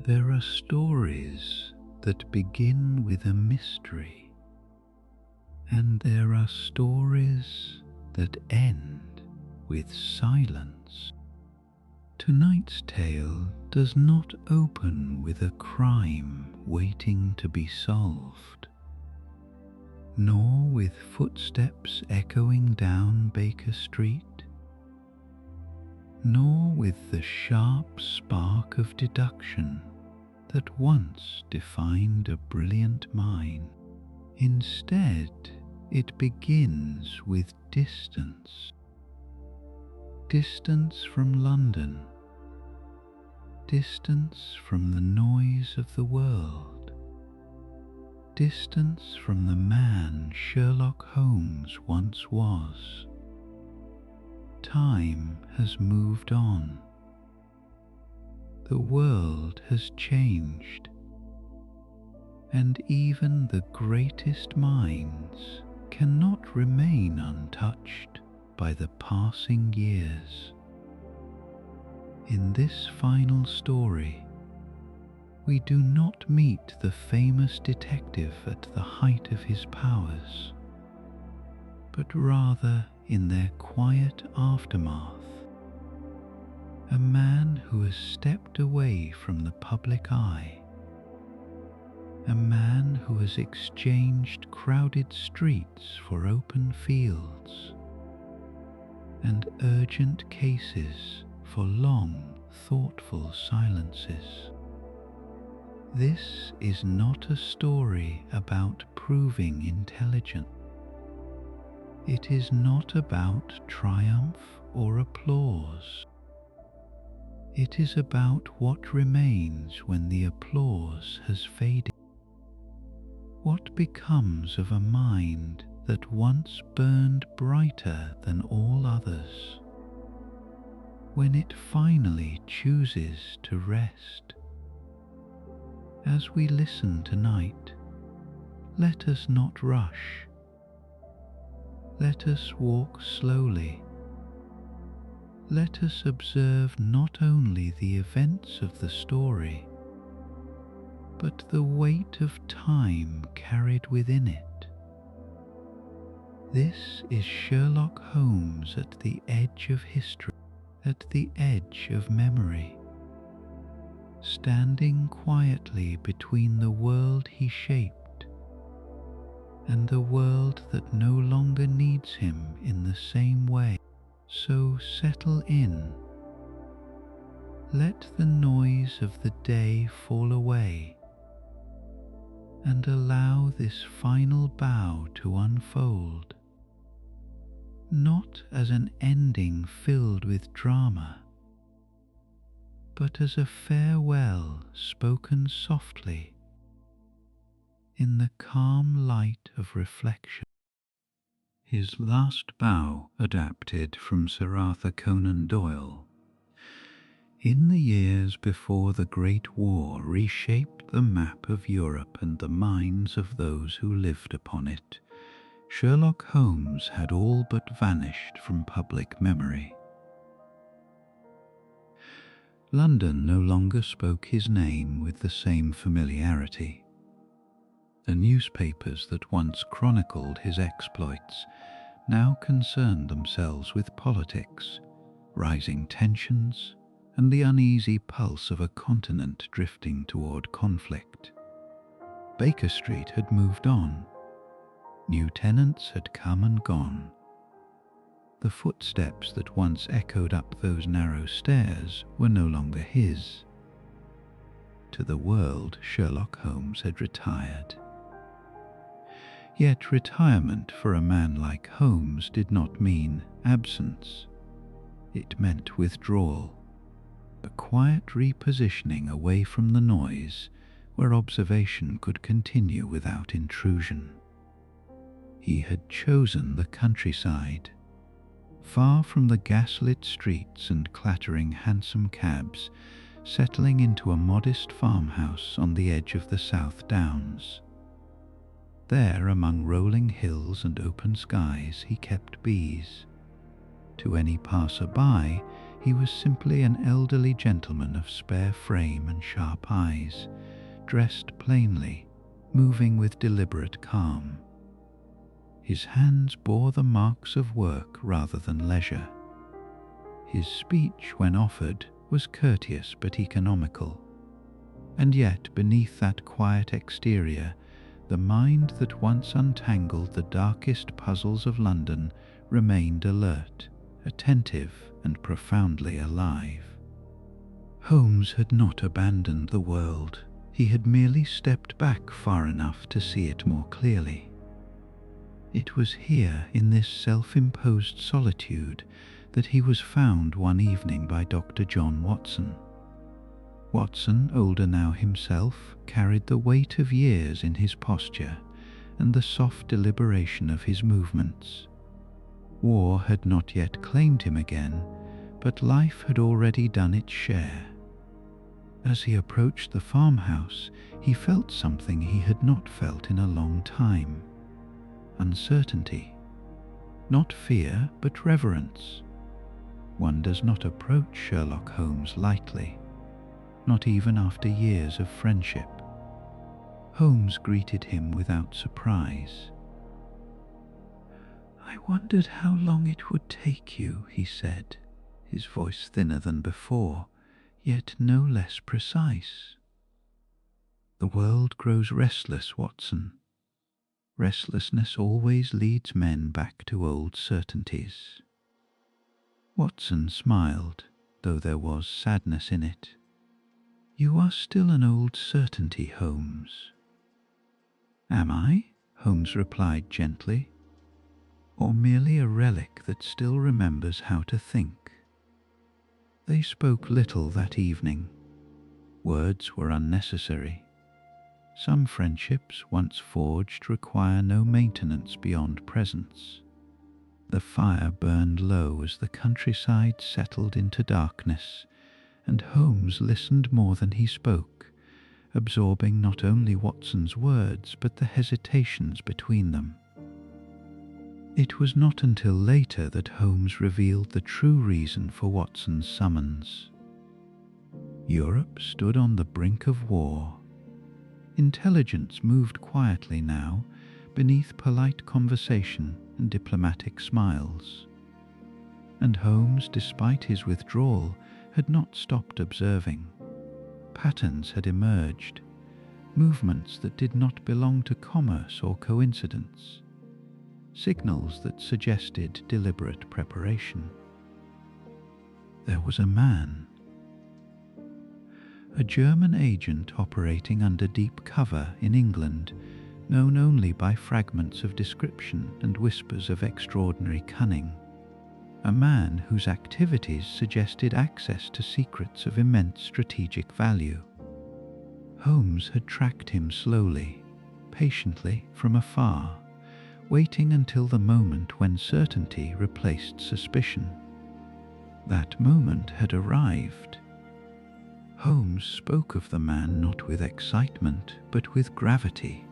There are stories that begin with a mystery, and there are stories that end with silence. Tonight's tale does not open with a crime waiting to be solved, nor with footsteps echoing down Baker Street, nor with the sharp spark of deduction that once defined a brilliant mind. Instead, it begins with distance. Distance from London, distance from the noise of the world, distance from the man Sherlock Holmes once was. Time has moved on. The world has changed, and even the greatest minds cannot remain untouched by the passing years. In this final story, we do not meet the famous detective at the height of his powers, but rather in their quiet aftermath, a man who has stepped away from the public eye, a man who has exchanged crowded streets for open fields, and urgent cases for long, thoughtful silences. This is not a story about proving intelligent. It is not about triumph or applause. It is about what remains when the applause has faded. What becomes of a mind that once burned brighter than all others, when it finally chooses to rest? As we listen tonight, let us not rush. Let us walk slowly. Let us observe not only the events of the story, but the weight of time carried within it. This is Sherlock Holmes at the edge of history, at the edge of memory, standing quietly between the world he shaped and the world that no longer needs him in the same way. So settle in. Let the noise of the day fall away, and allow this final bow to unfold, not as an ending filled with drama, but as a farewell spoken softly in the calm light of reflection. His Last Bow, adapted from Sir Arthur Conan Doyle. In the years before the Great War reshaped the map of Europe and the minds of those who lived upon it, Sherlock Holmes had all but vanished from public memory. London no longer spoke his name with the same familiarity. The newspapers that once chronicled his exploits now concerned themselves with politics, rising tensions, and the uneasy pulse of a continent drifting toward conflict. Baker Street had moved on. New tenants had come and gone. The footsteps that once echoed up those narrow stairs were no longer his. To the world, Sherlock Holmes had retired. Yet retirement for a man like Holmes did not mean absence. It meant withdrawal, a quiet repositioning away from the noise where observation could continue without intrusion. He had chosen the countryside, far from the gaslit streets and clattering hansom cabs, settling into a modest farmhouse on the edge of the South Downs. There, among rolling hills and open skies, he kept bees. To any passer-by, he was simply an elderly gentleman of spare frame and sharp eyes, dressed plainly, moving with deliberate calm. His hands bore the marks of work rather than leisure. His speech, when offered, was courteous but economical, and yet beneath that quiet exterior, the mind that once untangled the darkest puzzles of London remained alert, attentive, and profoundly alive. Holmes had not abandoned the world. He had merely stepped back far enough to see it more clearly. It was here, in this self-imposed solitude, that he was found one evening by Dr. John Watson. Watson, older now himself, carried the weight of years in his posture and the soft deliberation of his movements. War had not yet claimed him again, but life had already done its share. As he approached the farmhouse, he felt something he had not felt in a long time. Uncertainty. Not fear, but reverence. One does not approach Sherlock Holmes lightly, not even after years of friendship. Holmes greeted him without surprise. "I wondered how long it would take you," he said, his voice thinner than before, yet no less precise. "The world grows restless, Watson. Restlessness always leads men back to old certainties." Watson smiled, though there was sadness in it. "You are still an old certainty, Holmes." "Am I?" Holmes replied gently. "Or merely a relic that still remembers how to think?" They spoke little that evening. Words were unnecessary. Some friendships, once forged, require no maintenance beyond presence. The fire burned low as the countryside settled into darkness, and Holmes listened more than he spoke, absorbing not only Watson's words but the hesitations between them. It was not until later that Holmes revealed the true reason for Watson's summons. Europe stood on the brink of war. Intelligence moved quietly now, beneath polite conversation and diplomatic smiles. And Holmes, despite his withdrawal, had not stopped observing. Patterns had emerged, movements that did not belong to commerce or coincidence, signals that suggested deliberate preparation. There was a man, a German agent operating under deep cover in England, known only by fragments of description and whispers of extraordinary cunning. A man whose activities suggested access to secrets of immense strategic value. Holmes had tracked him slowly, patiently, from afar, waiting until the moment when certainty replaced suspicion. That moment had arrived. Holmes spoke of the man not with excitement, but with gravity.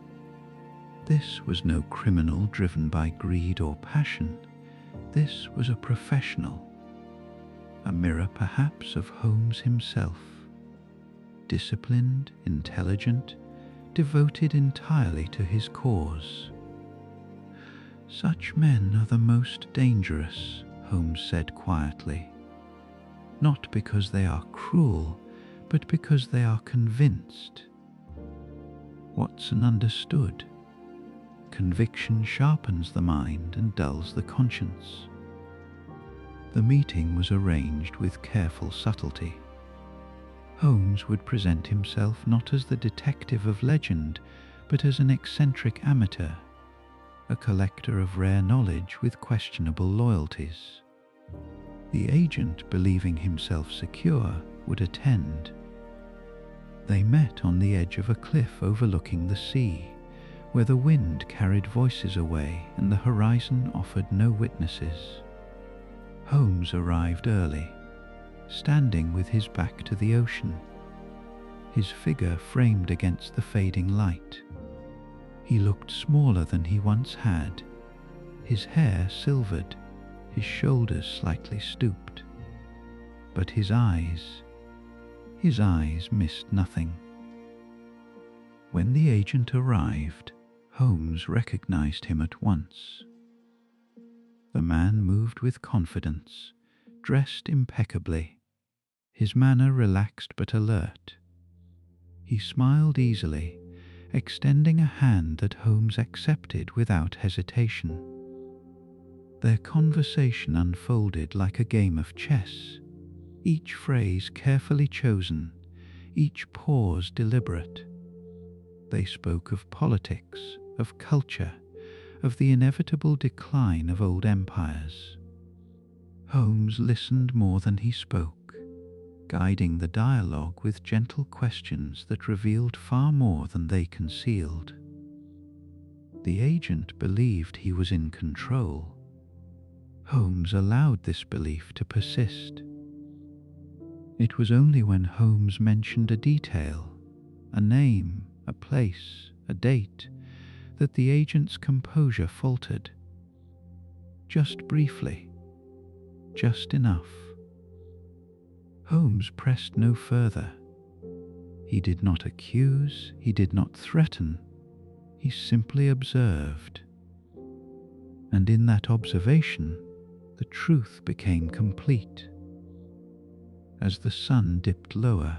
This was no criminal driven by greed or passion. This was a professional, a mirror perhaps of Holmes himself. Disciplined, intelligent, devoted entirely to his cause. "Such men are the most dangerous," Holmes said quietly. "Not because they are cruel, but because they are convinced." Watson understood. Conviction sharpens the mind and dulls the conscience. The meeting was arranged with careful subtlety. Holmes would present himself not as the detective of legend, but as an eccentric amateur, a collector of rare knowledge with questionable loyalties. The agent, believing himself secure, would attend. They met on the edge of a cliff overlooking the sea, where the wind carried voices away and the horizon offered no witnesses. Holmes arrived early, standing with his back to the ocean, his figure framed against the fading light. He looked smaller than he once had, his hair silvered, his shoulders slightly stooped. but his eyes missed nothing. When the agent arrived, Holmes recognized him at once. The man moved with confidence, dressed impeccably, his manner relaxed but alert. He smiled easily, extending a hand that Holmes accepted without hesitation. Their conversation unfolded like a game of chess, each phrase carefully chosen, each pause deliberate. They spoke of politics, of culture, of the inevitable decline of old empires. Holmes listened more than he spoke, guiding the dialogue with gentle questions that revealed far more than they concealed. The agent believed he was in control. Holmes allowed this belief to persist. It was only when Holmes mentioned a detail, a name, a place, a date, that the agent's composure faltered. Just briefly, just enough. Holmes pressed no further. He did not accuse, he did not threaten, he simply observed. And in that observation, the truth became complete. As the sun dipped lower,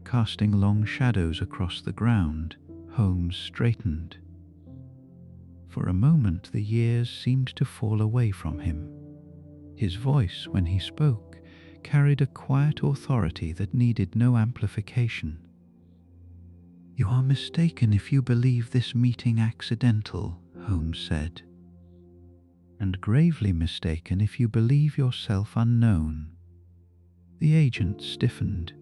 casting long shadows across the ground, Holmes straightened. For a moment the years seemed to fall away from him. His voice, when he spoke, carried a quiet authority that needed no amplification. "You are mistaken if you believe this meeting accidental," Holmes said, "and gravely mistaken if you believe yourself unknown." The agent stiffened,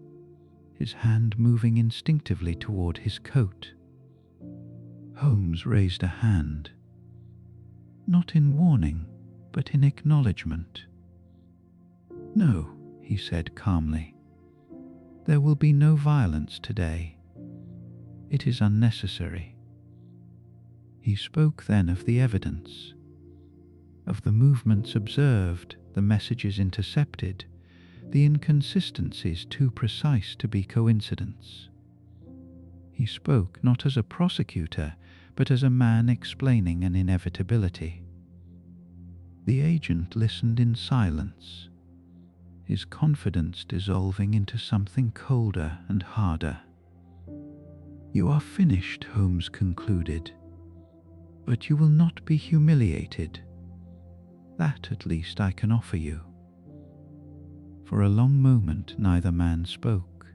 his hand moving instinctively toward his coat. Holmes raised a hand, not in warning, but in acknowledgement. "No," he said calmly. "There will be no violence today. It is unnecessary." He spoke then of the evidence, of the movements observed, the messages intercepted, the inconsistencies too precise to be coincidence. He spoke not as a prosecutor, but as a man explaining an inevitability. The agent listened in silence, his confidence dissolving into something colder and harder. "You are finished," Holmes concluded, "but you will not be humiliated. That at least I can offer you." For a long moment neither man spoke.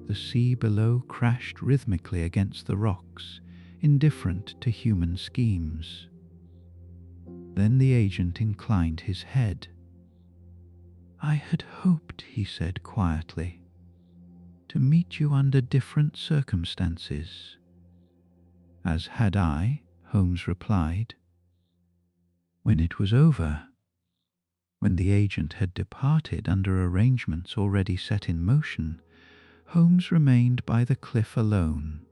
The sea below crashed rhythmically against the rocks, indifferent to human schemes. Then the agent inclined his head. "I had hoped," he said quietly, "to meet you under different circumstances." "As had I," Holmes replied. When it was over, when the agent had departed under arrangements already set in motion, Holmes remained by the cliff alone.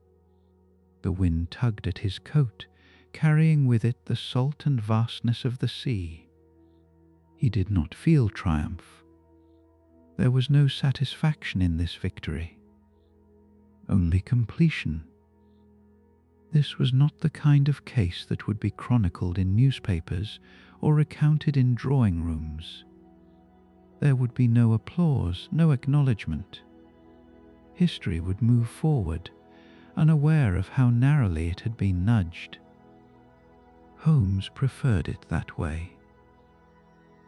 The wind tugged at his coat, carrying with it the salt and vastness of the sea. He did not feel triumph. There was no satisfaction in this victory, only completion. This was not the kind of case that would be chronicled in newspapers or recounted in drawing rooms. There would be no applause, no acknowledgement. History would move forward, unaware of how narrowly it had been nudged. Holmes preferred it that way.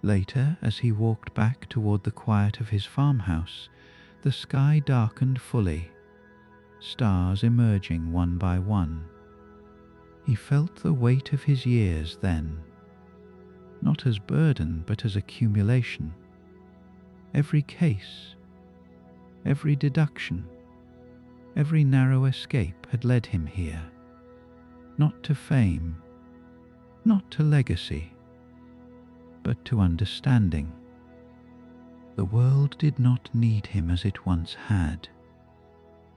Later, as he walked back toward the quiet of his farmhouse, the sky darkened fully, stars emerging one by one. He felt the weight of his years then, not as burden but as accumulation. Every case, every deduction, every narrow escape had led him here, not to fame, not to legacy, but to understanding. The world did not need him as it once had,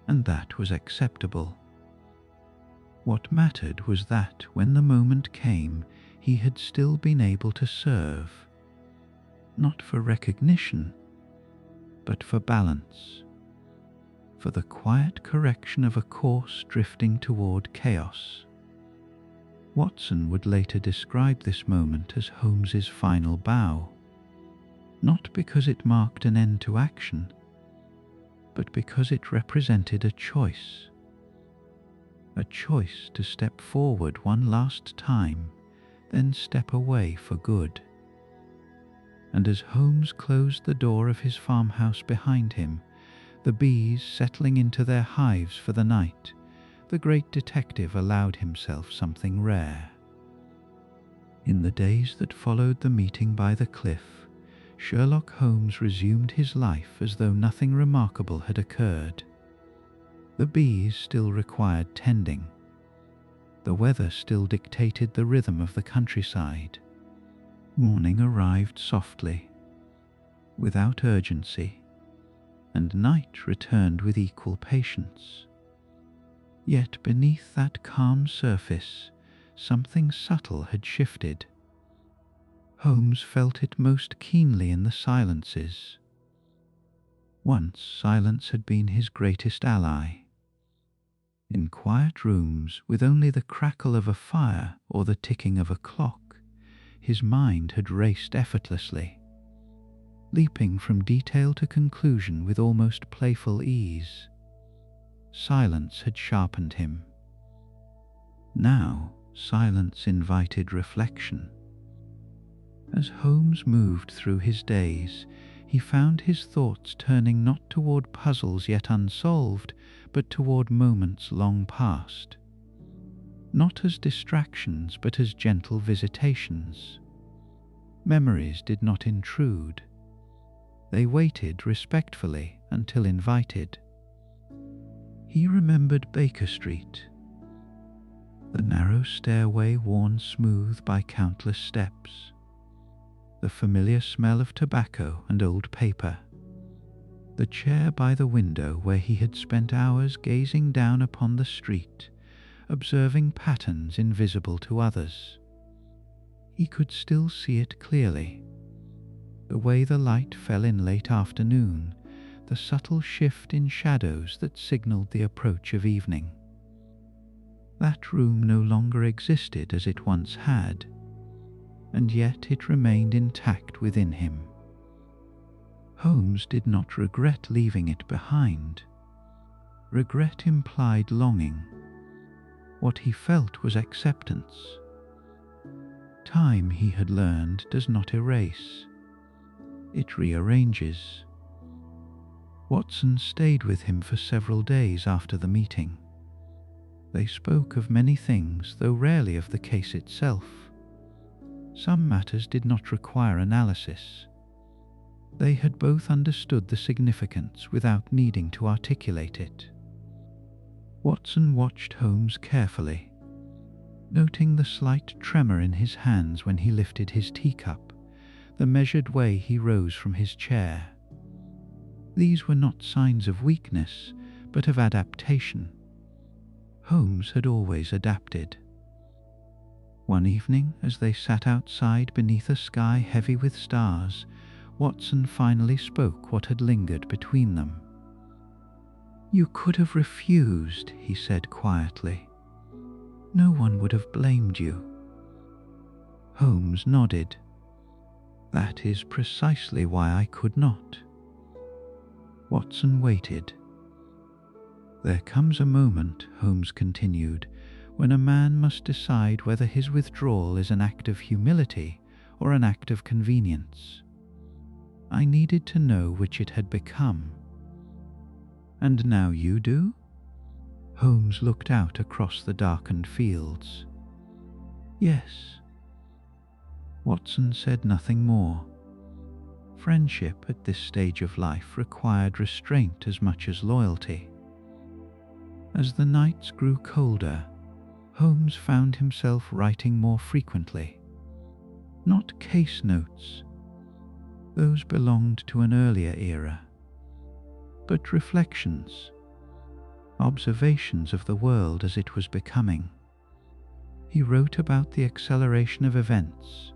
and that was acceptable. What mattered was that when the moment came, he had still been able to serve, not for recognition, but for balance, for the quiet correction of a course drifting toward chaos. Watson would later describe this moment as Holmes's final bow, not because it marked an end to action, but because it represented a choice to step forward one last time, then step away for good. And as Holmes closed the door of his farmhouse behind him, the bees settling into their hives for the night, the great detective allowed himself something rare. In the days that followed the meeting by the cliff, Sherlock Holmes resumed his life as though nothing remarkable had occurred. The bees still required tending. The weather still dictated the rhythm of the countryside. Morning arrived softly, without urgency, and night returned with equal patience. Yet beneath that calm surface, something subtle had shifted. Holmes felt it most keenly in the silences. Once silence had been his greatest ally. In quiet rooms, with only the crackle of a fire or the ticking of a clock, his mind had raced effortlessly, leaping from detail to conclusion with almost playful ease. Silence had sharpened him. Now, silence invited reflection. As Holmes moved through his days, he found his thoughts turning not toward puzzles yet unsolved, but toward moments long past. Not as distractions, but as gentle visitations. Memories did not intrude. They waited respectfully until invited. He remembered Baker Street, the narrow stairway worn smooth by countless steps, the familiar smell of tobacco and old paper, the chair by the window where he had spent hours gazing down upon the street, observing patterns invisible to others. He could still see it clearly. The way the light fell in late afternoon, the subtle shift in shadows that signaled the approach of evening. That room no longer existed as it once had, and yet it remained intact within him. Holmes did not regret leaving it behind. Regret implied longing. What he felt was acceptance. Time, he had learned, does not erase. It rearranges. Watson stayed with him for several days after the meeting. They spoke of many things, though rarely of the case itself. Some matters did not require analysis. They had both understood the significance without needing to articulate it. Watson watched Holmes carefully, noting the slight tremor in his hands when he lifted his teacup, the measured way he rose from his chair. These were not signs of weakness, but of adaptation. Holmes had always adapted. One evening, as they sat outside beneath a sky heavy with stars, Watson finally spoke what had lingered between them. "You could have refused," he said quietly. "No one would have blamed you." Holmes nodded. "That is precisely why I could not." Watson waited. "There comes a moment," Holmes continued, "when a man must decide whether his withdrawal is an act of humility or an act of convenience. I needed to know which it had become." "And now you do?" Holmes looked out across the darkened fields. "Yes." Watson said nothing more. Friendship at this stage of life required restraint as much as loyalty. As the nights grew colder, Holmes found himself writing more frequently. Not case notes, those belonged to an earlier era, but reflections, observations of the world as it was becoming. He wrote about the acceleration of events,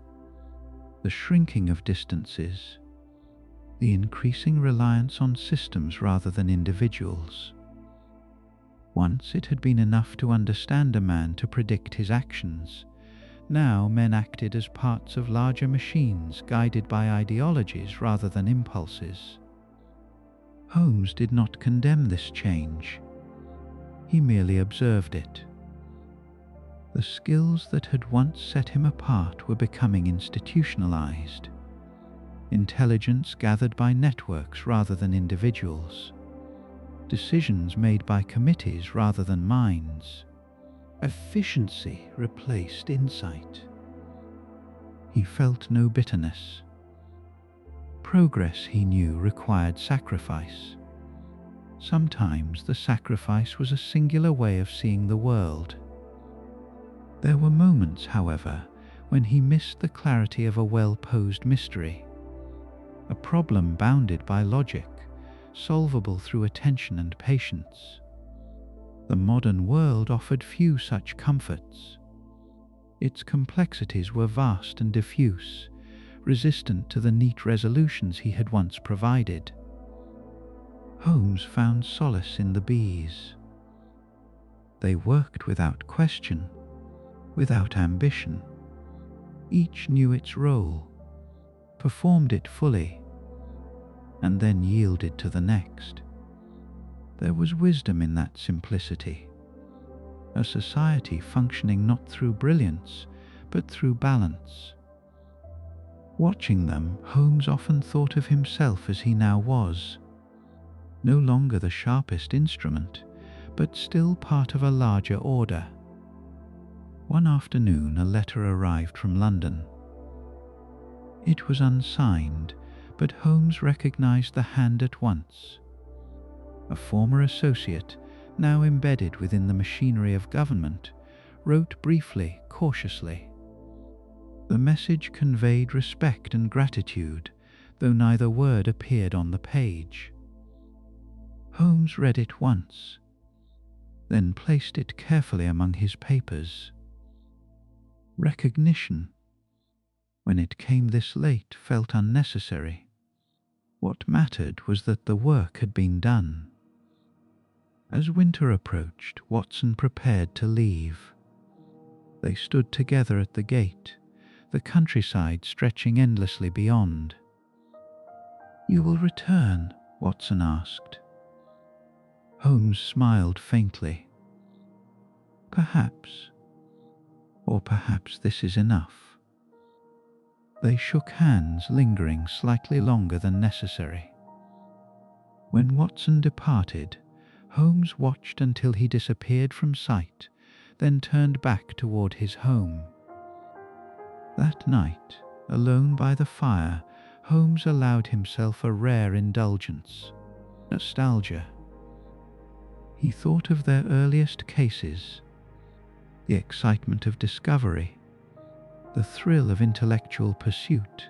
the shrinking of distances, the increasing reliance on systems rather than individuals. Once it had been enough to understand a man to predict his actions. Now men acted as parts of larger machines guided by ideologies rather than impulses. Holmes did not condemn this change. He merely observed it. The skills that had once set him apart were becoming institutionalized. Intelligence gathered by networks rather than individuals. Decisions made by committees rather than minds. Efficiency replaced insight. He felt no bitterness. Progress, he knew, required sacrifice. Sometimes the sacrifice was a singular way of seeing the world. There were moments, however, when he missed the clarity of a well-posed mystery. A problem bounded by logic, solvable through attention and patience. The modern world offered few such comforts. Its complexities were vast and diffuse, resistant to the neat resolutions he had once provided. Holmes found solace in the bees. They worked without question, without ambition. Each knew its role, performed it fully, and then yielded to the next. There was wisdom in that simplicity, a society functioning not through brilliance, but through balance. Watching them, Holmes often thought of himself as he now was, no longer the sharpest instrument, but still part of a larger order. One afternoon a letter arrived from London. It was unsigned, but Holmes recognized the hand at once. A former associate, now embedded within the machinery of government, wrote briefly, cautiously. The message conveyed respect and gratitude, though neither word appeared on the page. Holmes read it once, then placed it carefully among his papers. Recognition, when it came this late, felt unnecessary. What mattered was that the work had been done. As winter approached, Watson prepared to leave. They stood together at the gate, the countryside stretching endlessly beyond. "You will return?" Watson asked. Holmes smiled faintly. "Perhaps. Or perhaps this is enough." They shook hands, lingering slightly longer than necessary. When Watson departed, Holmes watched until he disappeared from sight, then turned back toward his home. That night, alone by the fire, Holmes allowed himself a rare indulgence, nostalgia. He thought of their earliest cases, the excitement of discovery, the thrill of intellectual pursuit.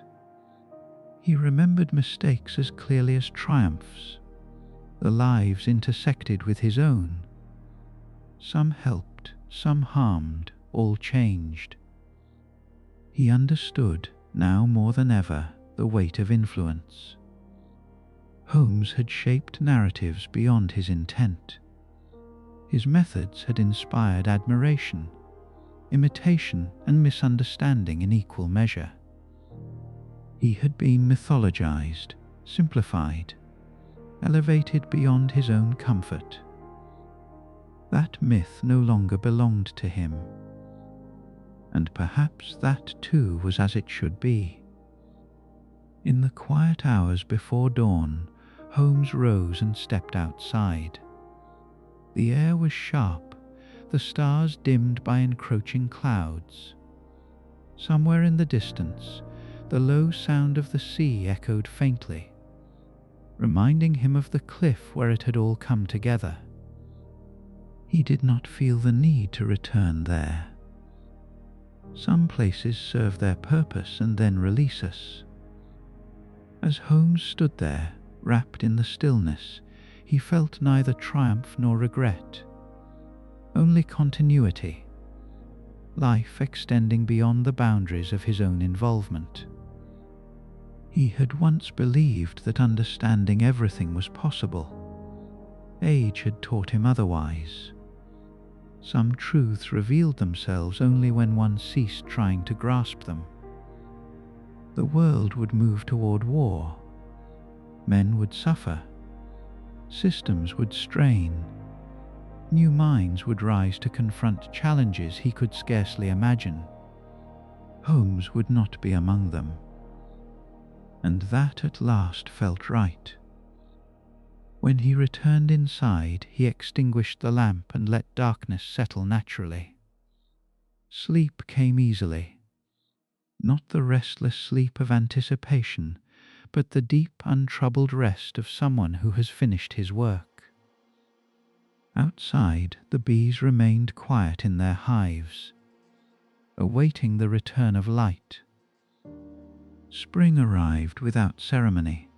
He remembered mistakes as clearly as triumphs. The lives intersected with his own. Some helped, some harmed, all changed. He understood, now more than ever, the weight of influence. Holmes had shaped narratives beyond his intent. His methods had inspired admiration, imitation, and misunderstanding in equal measure. He had been mythologized, simplified, elevated beyond his own comfort. That myth no longer belonged to him, and perhaps that too was as it should be. In the quiet hours before dawn, Holmes rose and stepped outside. The air was sharp, the stars dimmed by encroaching clouds. Somewhere in the distance, the low sound of the sea echoed faintly, reminding him of the cliff where it had all come together. He did not feel the need to return there. Some places serve their purpose and then release us. As Holmes stood there, wrapped in the stillness, he felt neither triumph nor regret, only continuity, life extending beyond the boundaries of his own involvement. He had once believed that understanding everything was possible. Age had taught him otherwise. Some truths revealed themselves only when one ceased trying to grasp them. The world would move toward war. Men would suffer. Systems would strain. New minds would rise to confront challenges he could scarcely imagine. Holmes would not be among them. And that at last felt right. When he returned inside, he extinguished the lamp and let darkness settle naturally. Sleep came easily. Not the restless sleep of anticipation, but the deep, untroubled rest of someone who has finished his work. Outside, the bees remained quiet in their hives, awaiting the return of light. Spring arrived without ceremony.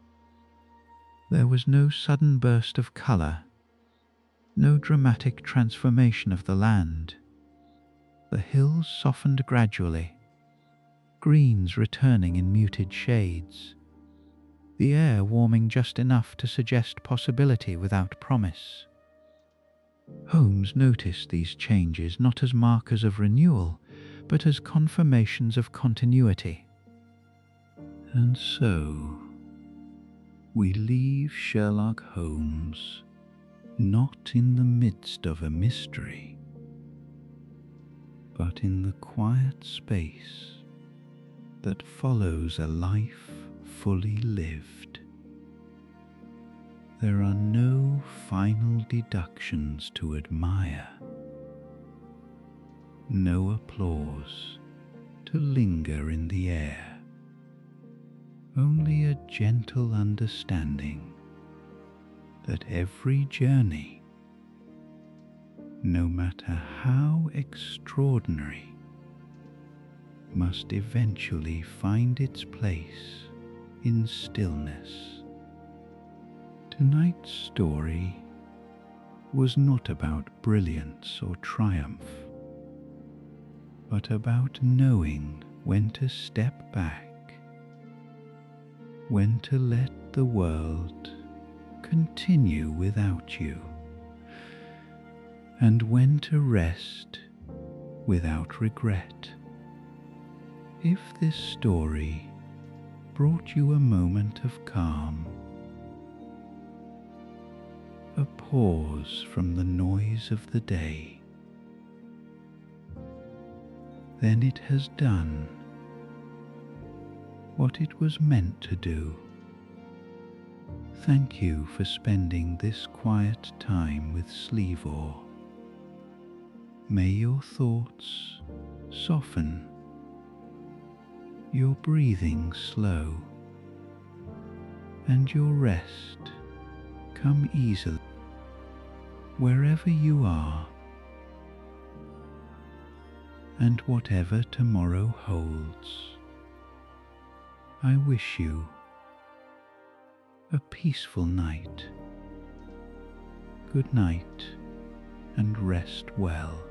There was no sudden burst of colour, no dramatic transformation of the land. The hills softened gradually, greens returning in muted shades, the air warming just enough to suggest possibility without promise. Holmes noticed these changes not as markers of renewal, but as confirmations of continuity. And so, we leave Sherlock Holmes not in the midst of a mystery, but in the quiet space that follows a life fully lived. There are no final deductions to admire, no applause to linger in the air. Only a gentle understanding that every journey, no matter how extraordinary, must eventually find its place in stillness. Tonight's story was not about brilliance or triumph, but about knowing when to step back, when to let the world continue without you, and when to rest without regret. If this story brought you a moment of calm, a pause from the noise of the day, then it has done what it was meant to do. Thank you for spending this quiet time with Sleevore. May your thoughts soften, your breathing slow, and your rest come easily wherever you are, and whatever tomorrow holds. I wish you a peaceful night. Good night, and rest well.